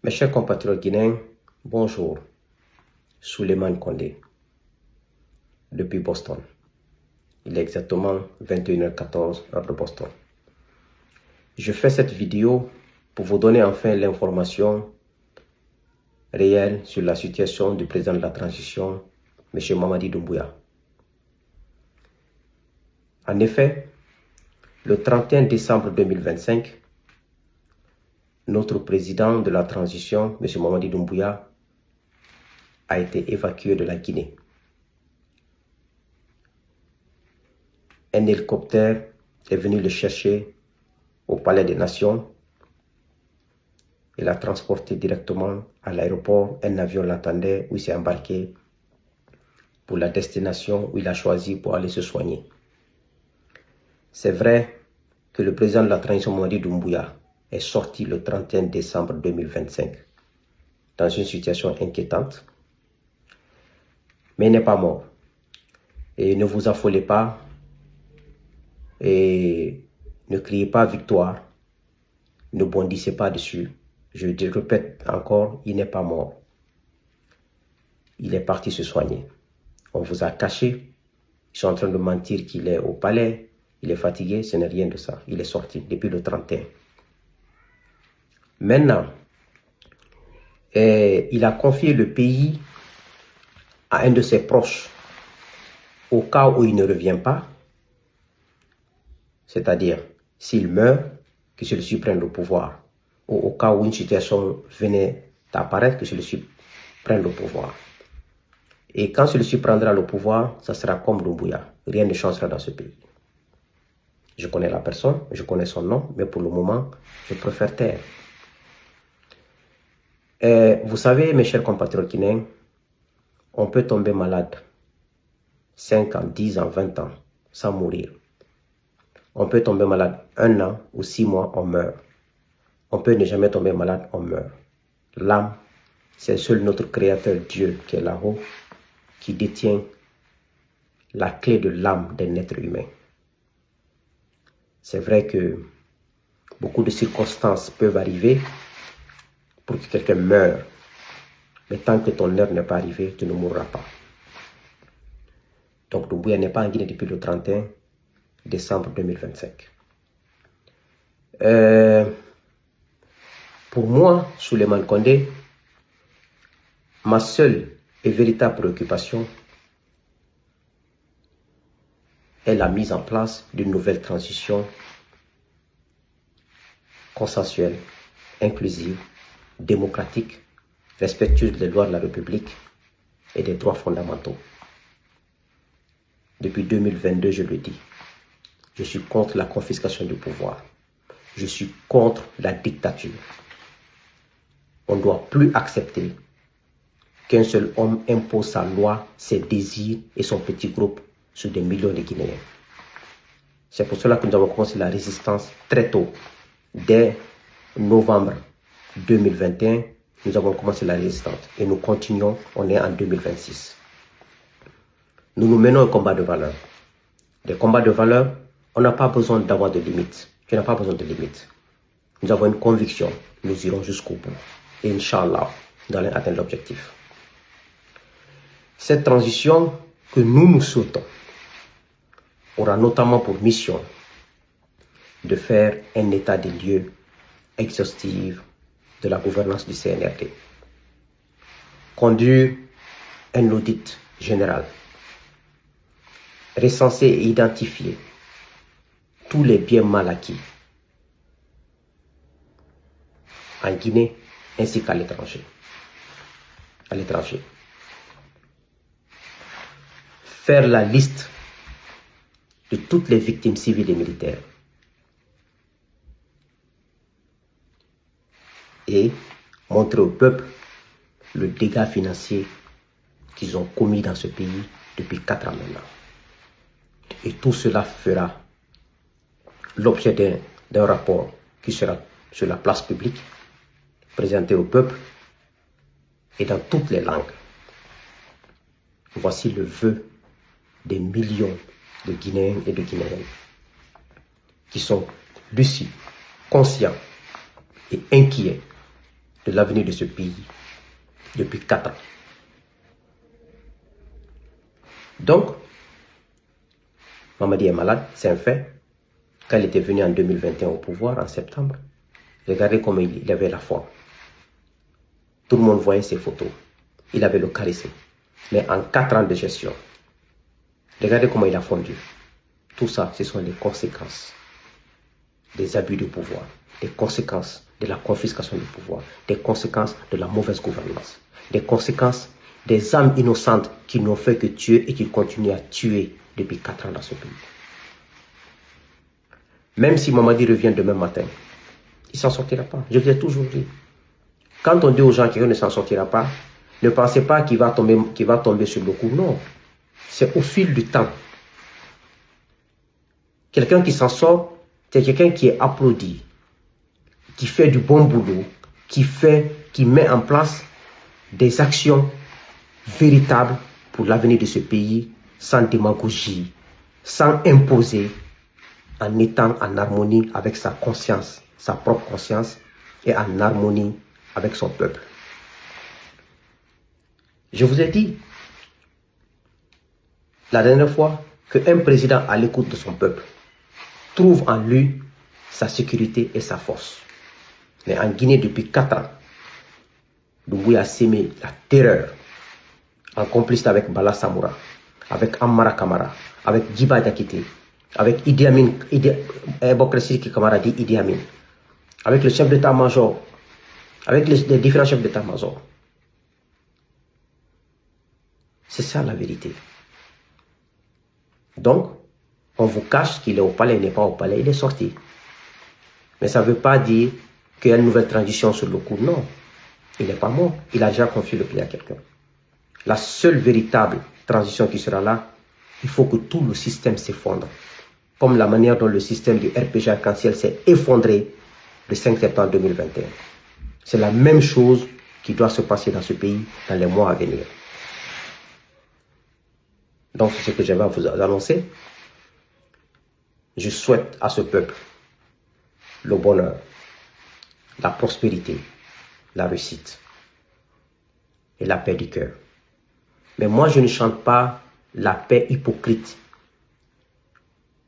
Mes chers compatriotes guinéens, bonjour. Souleymane Condé, depuis Boston. Il est exactement 21h14 heure de Boston. Je fais cette vidéo pour vous donner enfin l'information réelle sur la situation du président de la transition, M. Mamadi Doumbouya. En effet, le 31 décembre 2025, notre président de la transition, M. Mamadi Doumbouya, a été évacué de la Guinée. Un hélicoptère est venu le chercher au Palais des Nations. Il l'a transporté directement à l'aéroport. Un avion l'attendait où il s'est embarqué pour la destination où il a choisi pour aller se soigner. C'est vrai que le président de la transition, Mamadi Doumbouya, est sorti le 31 décembre 2025 dans une situation inquiétante, mais il n'est pas mort. Et ne vous affolez pas et ne criez pas victoire, ne bondissez pas dessus. Je répète encore, il n'est pas mort. Il est parti se soigner. On vous a caché. Ils sont en train de mentir qu'il est au palais. Il est fatigué. Ce n'est rien de ça. Il est sorti depuis le 31. Maintenant, il a confié le pays à un de ses proches. Au cas où il ne revient pas, c'est-à-dire s'il meurt, que celui-ci prenne le pouvoir. Ou au cas où une situation venait d'apparaître, que celui-ci prenne le pouvoir. Et quand celui-ci prendra le pouvoir, ça sera comme Doumbouya. Rien ne changera dans ce pays. Je connais la personne, je connais son nom, mais pour le moment, je préfère taire. Vous savez, mes chers compatriotes guinéens, on peut tomber malade 5 ans, 10 ans, 20 ans, sans mourir. On peut tomber malade 1 an ou 6 mois, on meurt. On peut ne jamais tomber malade, on meurt. L'âme, c'est seul notre Créateur Dieu qui est là-haut, qui détient la clé de l'âme d'un être humain. C'est vrai que beaucoup de circonstances peuvent arriver pour que quelqu'un meure. Mais tant que ton heure n'est pas arrivée, tu ne mourras pas. Donc Doumbouya n'est pas en Guinée depuis le 31 décembre 2025. Pour moi, Souleymane Condé, ma seule et véritable préoccupation est la mise en place d'une nouvelle transition consensuelle, inclusive, démocratique, respectueuse des lois de la République et des droits fondamentaux. Depuis 2022, je le dis, je suis contre la confiscation du pouvoir. Je suis contre la dictature. On ne doit plus accepter qu'un seul homme impose sa loi, ses désirs et son petit groupe sur des millions de Guinéens. C'est pour cela que nous avons commencé la résistance très tôt. Dès novembre 2021, nous avons commencé la résistance et nous continuons, on est en 2026. Nous nous menons un combat de valeur. Des combats de valeur, on n'a pas besoin d'avoir de limites. Tu n'as pas besoin de limites. Nous avons une conviction, nous irons jusqu'au bout. Et Inch'Allah, nous allons atteindre l'objectif. Cette transition que nous souhaitons aura notamment pour mission de faire un état des lieux exhaustif de la gouvernance du CNRD, conduire un audit général, recenser et identifier tous les biens mal acquis en Guinée ainsi qu'à l'étranger. Faire la liste de toutes les victimes civiles et militaires et montrer au peuple le dégât financier qu'ils ont commis dans ce pays depuis 4 ans maintenant. Et tout cela fera l'objet d'un rapport qui sera sur la place publique, présenté au peuple et dans toutes les langues. Voici le vœu des millions de Guinéens et de Guinéennes qui sont lucides, conscients et inquiets de l'avenir de ce pays depuis 4 ans. Donc, Mamadi est malade, c'est un fait. Quand il était venu en 2021 au pouvoir, en septembre, regardez comment il avait la forme. Tout le monde voyait ses photos. Il avait le charisme. Mais en 4 ans de gestion, regardez comment il a fondu. Tout ça, ce sont les conséquences des abus de pouvoir, des conséquences de la confiscation du pouvoir, des conséquences de la mauvaise gouvernance, des conséquences des âmes innocentes qui n'ont fait que tuer et qui continuent à tuer depuis 4 ans dans ce pays. Même si Mamadi revient demain matin, il ne s'en sortira pas. Je vous l'ai toujours dit. Quand on dit aux gens qu'il ne s'en sortira pas, ne pensez pas qu'il va tomber sur le coup. Non. C'est au fil du temps. Quelqu'un qui s'en sort, c'est quelqu'un qui est applaudi, qui fait du bon boulot, qui met en place des actions véritables pour l'avenir de ce pays, sans démagogie, sans imposer, en étant en harmonie avec sa conscience, sa propre conscience, et en harmonie avec son peuple. Je vous ai dit la dernière fois qu'un président à l'écoute de son peuple trouve en lui sa sécurité et sa force. Mais en Guinée, depuis 4 ans, Doumbouya a sémé la terreur en complicité avec Bala Samoura, avec Ammara Kamara, avec Djiba Diakité, avec Idi Amin, Kamara dit Idi Amin, avec le chef d'état-major, avec les différents chefs d'état-major. C'est ça la vérité. Donc, on vous cache qu'il est au palais, il n'est pas au palais, il est sorti. Mais ça ne veut pas dire qu'il y a une nouvelle transition sur le coup. Non, il n'est pas mort. Il a déjà confié le pays à quelqu'un. La seule véritable transition qui sera là, il faut que tout le système s'effondre. Comme la manière dont le système du RPG arc-en-ciel s'est effondré le 5 septembre 2021. C'est la même chose qui doit se passer dans ce pays dans les mois à venir. Donc, c'est ce que j'avais à vous annoncer. Je souhaite à ce peuple le bonheur, la prospérité, la réussite et la paix du cœur. Mais moi, je ne chante pas la paix hypocrite,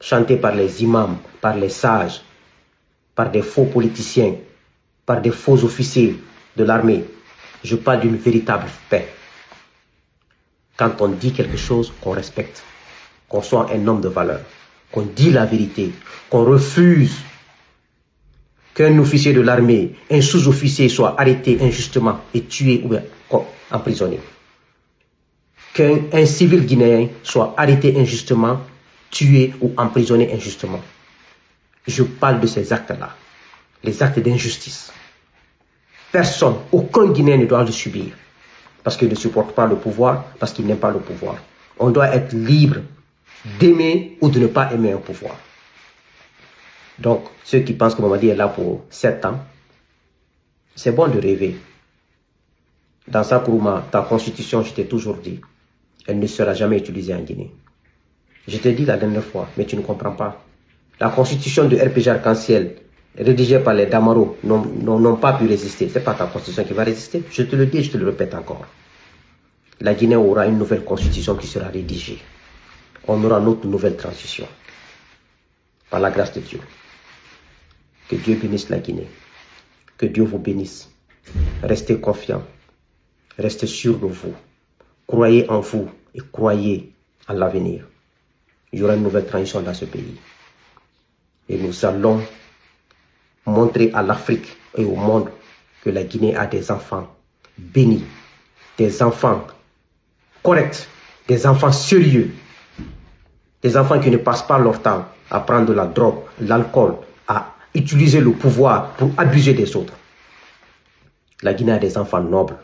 chantée par les imams, par les sages, par des faux politiciens, par des faux officiers de l'armée. Je parle d'une véritable paix. Quand on dit quelque chose, qu'on respecte, qu'on soit un homme de valeur, qu'on dit la vérité, qu'on refuse qu'un officier de l'armée, un sous-officier soit arrêté injustement et tué ou emprisonné. Qu'un civil guinéen soit arrêté injustement, tué ou emprisonné injustement. Je parle de ces actes-là, les actes d'injustice. Personne, aucun Guinéen ne doit le subir parce qu'il ne supporte pas le pouvoir, parce qu'il n'aime pas le pouvoir. On doit être libre d'aimer ou de ne pas aimer un pouvoir. Donc, ceux qui pensent que Mamadi est là pour 7 ans, c'est bon de rêver. Dans Sakuruma, ta constitution, je t'ai toujours dit, elle ne sera jamais utilisée en Guinée. Je t'ai dit la dernière fois, mais tu ne comprends pas. La constitution de RPG Arc-en-Ciel, rédigée par les Damaro, n'ont pas pu résister. Ce n'est pas ta constitution qui va résister. Je te le dis et je te le répète encore. La Guinée aura une nouvelle constitution qui sera rédigée. On aura notre nouvelle transition. Par la grâce de Dieu. Que Dieu bénisse la Guinée. Que Dieu vous bénisse. Restez confiants. Restez sûrs de vous. Croyez en vous et croyez en l'avenir. Il y aura une nouvelle transition dans ce pays. Et nous allons montrer à l'Afrique et au monde que la Guinée a des enfants bénis, des enfants corrects, des enfants sérieux, des enfants qui ne passent pas leur temps à prendre de la drogue, l'alcool, à utiliser le pouvoir pour abuser des autres. La Guinée a des enfants nobles.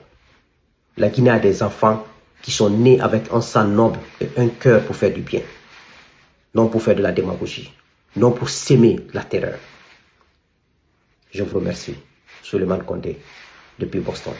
La Guinée a des enfants qui sont nés avec un sang noble et un cœur pour faire du bien. Non pour faire de la démagogie. Non pour s'aimer la terreur. Je vous remercie. Souleymane Condé, depuis Boston.